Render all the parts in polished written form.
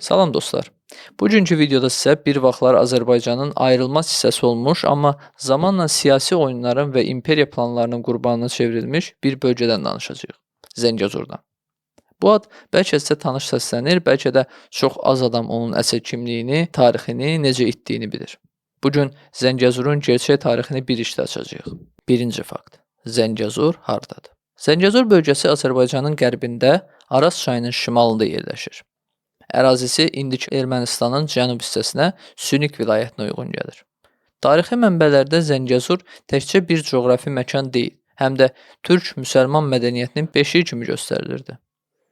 Salam dostlar. Bugünkü videoda sizə bir vaxtlar Azərbaycanın ayrılmaz hissəsi olmuş, amma zamanla siyasi oyunların və imperiya planlarının qurbanına çevrilmiş bir bölgədən danışacağıq. Zəngəzurdan. Bu ad bəlkə sizə tanış səslənir, bəlkə də çox az adam onun əsl kimliyini, tarixini, necə itdiyini bilir. Bugün Zəngəzurun gerçək tarixini bir işdə açacağıq. Birinci fakt. Zəngəzur hardadır? Zəngəzur bölgəsi Azərbaycanın qərbində Araz çayının şimalında yerləşir. Ərazisi indiki Ermənistanın cənub hissəsinə Sünik vilayətinə uyğun gəlir. Tarixi mənbələrdə Zəngəzur təkcə bir coğrafi məkan deyil, həm də türk-müsəlman mədəniyyətinin beşiği kimi göstərilirdi.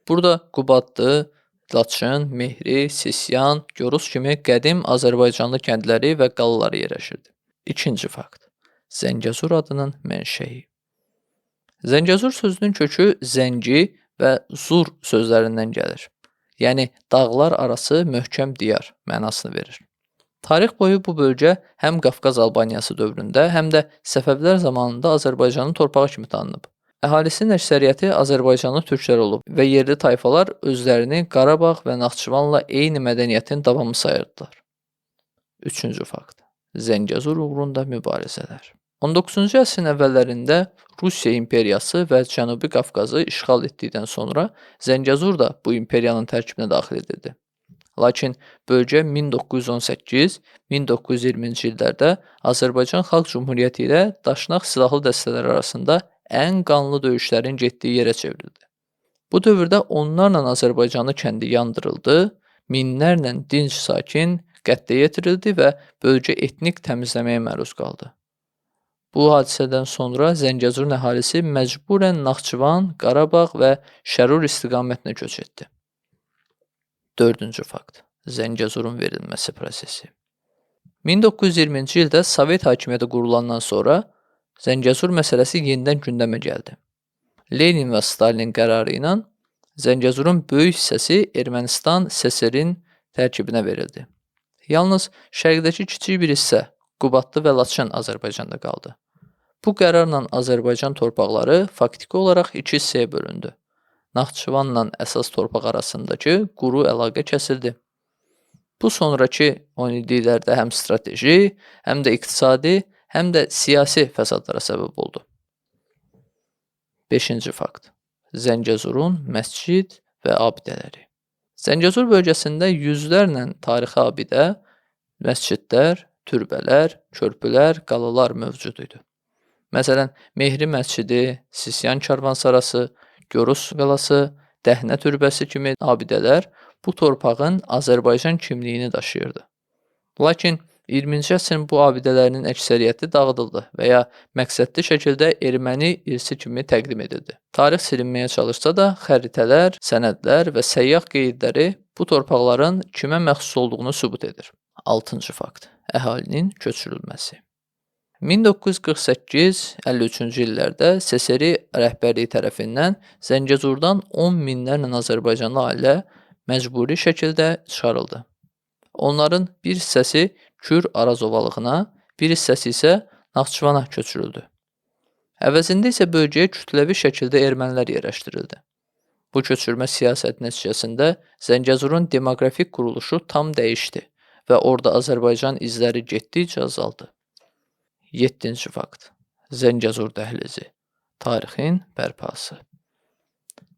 Burada Qubadlı, Laçın, Mehri, Sisyan, Gorus kimi qədim Azərbaycanlı kəndləri və qalaları yerləşirdi. İkinci fakt. Zəngəzur adının mənşəyi. Zəngəzur sözünün kökü zəngi və zur sözlərindən gəlir. Yəni dağlar arası möhkəm diyar mənasını verir. Tarix boyu bu bölgə həm Qafqaz Albaniyası dövründə, həm də Səfəvilər zamanında Azərbaycanın torpağı kimi tanınıb. Əhalisinin əksəriyyəti Azərbaycanlı türklər olub və yerli tayfalar özlərini Qarabağ və Naxçıvanla eyni mədəniyyətin davamı sayırdılar. Üçüncü fakt. Zəngəzur uğrunda mübarizələr. 19-cu əsrin əvvəllərində Rusiya imperiyası və Cənubi Qafqazı işğal etdikdən sonra Zəngəzur da bu imperiyanın tərkibinə daxil edildi. Lakin bölgə 1918-1920-ci illərdə Azərbaycan Xalq Cümhuriyyəti ilə daşnaq silahlı dəstələr arasında ən qanlı döyüşlərin getdiyi yerə çevrildi. Bu dövrdə onlarla Azərbaycanlı kəndi yandırıldı, minlərlə dinc sakin qətlə yetirildi və bölgə etnik təmizləməyə məruz qaldı. Bu hadisədən sonra Zəngəzurun əhalisi məcburən Naxçıvan, Qarabağ və Şərur istiqamətinə köç etdi. Dördüncü fakt. Zəngəzurun verilməsi prosesi. 1920-ci ildə Sovet hakimiyyəti qurulandan sonra Zəngəzur məsələsi yenidən gündəmə gəldi. Lenin və Stalin qərarı ilə Zəngəzurun böyük hissəsi Ermənistan SSR-in tərkibinə verildi. Yalnız şərqdəki kiçik bir hissə Qubadlı və Laçın Azərbaycanda qaldı. Bu qərarla Azərbaycan torpaqları faktiki olaraq iki hissəyə bölündü. Naxçıvanla əsas torpaq arasındakı quru əlaqə kəsildi. Bu sonrakı 10 illiklərdə həm strateji, həm də iqtisadi, həm də siyasi fəsadlara səbəb oldu. Beşinci fakt. Zəngəzurun məscid və abidələri. Zəngəzur bölgəsində yüzlərlə tarixi abidə, məscidlər, türbələr, körpülər, qalalar mövcud idi. Məsələn, Mehri məscidi, Sisyan karvansarası, Gorus qalası, Dəhnə türbəsi kimi abidələr bu torpağın Azərbaycan kimliyini daşıyırdı. Lakin 20-ci əsrin bu abidələrinin əksəriyyəti dağıdıldı və ya məqsədli şəkildə erməni irsi kimi təqdim edildi. Tarix silinməyə çalışsa da, xəritələr, sənədlər və səyyah qeydləri bu torpaqların kimə məxsus olduğunu sübut edir. Altıncı fakt. Əhalinin köçürülməsi. 1948-53-cü illərdə SSR rəhbərliyi tərəfindən Zəngəzurdan 10 minlərlə Azərbaycanlı ailə məcburi şəkildə çıxarıldı. Onların bir hissəsi Kür-Araz ovalığına, bir hissəsi isə Naxçıvana köçürüldü. Əvəzində isə bölgəyə kütləvi şəkildə ermənilər yerləşdirildi. Bu köçürmə siyasəti nəticəsində Zəngəzurun demoqrafik quruluşu tam dəyişdi və orada Azərbaycan izləri getdikcə azaldı. 7-ci fakt. Zəngəzur dəhlizi. Tarixin bərpası.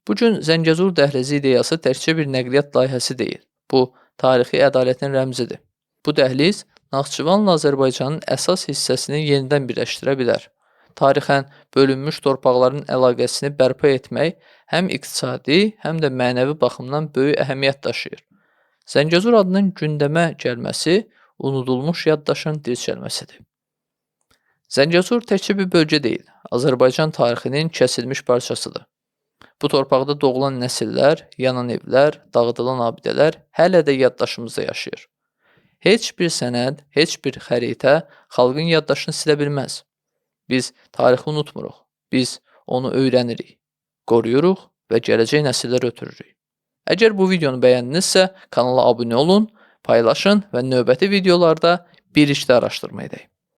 Bugün Zəngəzur dəhlizi ideyası təkcə bir nəqliyyat layihəsi deyil. Bu, tarixi ədalətin rəmzidir. Bu dəhliz Naxçıvanla Azərbaycanın əsas hissəsini yenidən birləşdirə bilər. Tarixən bölünmüş torpaqların əlaqəsini bərpa etmək həm iqtisadi, həm də mənəvi baxımdan böyük əhəmiyyət daşıyır. Zəngəzur adının gündəmə gəlməsi unudulmuş yaddaşın dirçəlməsidir. Zəngəzur təkcə bir bölgə deyil, Azərbaycan tarixinin kəsilmiş parçasıdır. Bu torpaqda doğulan nəsillər, yanan evlər, dağıdılan abidələr hələ də yaddaşımızda yaşayır. Heç bir sənəd, heç bir xəritə xalqın yaddaşını silə bilməz. Biz tarixi unutmuruq, biz onu öyrənirik, qoruyuruq və gələcək nəsillərə ötürürük. Əgər bu videonu bəyəndinizsə, kanala abunə olun, paylaşın və növbəti videolarda bir işdə araşdırma edək.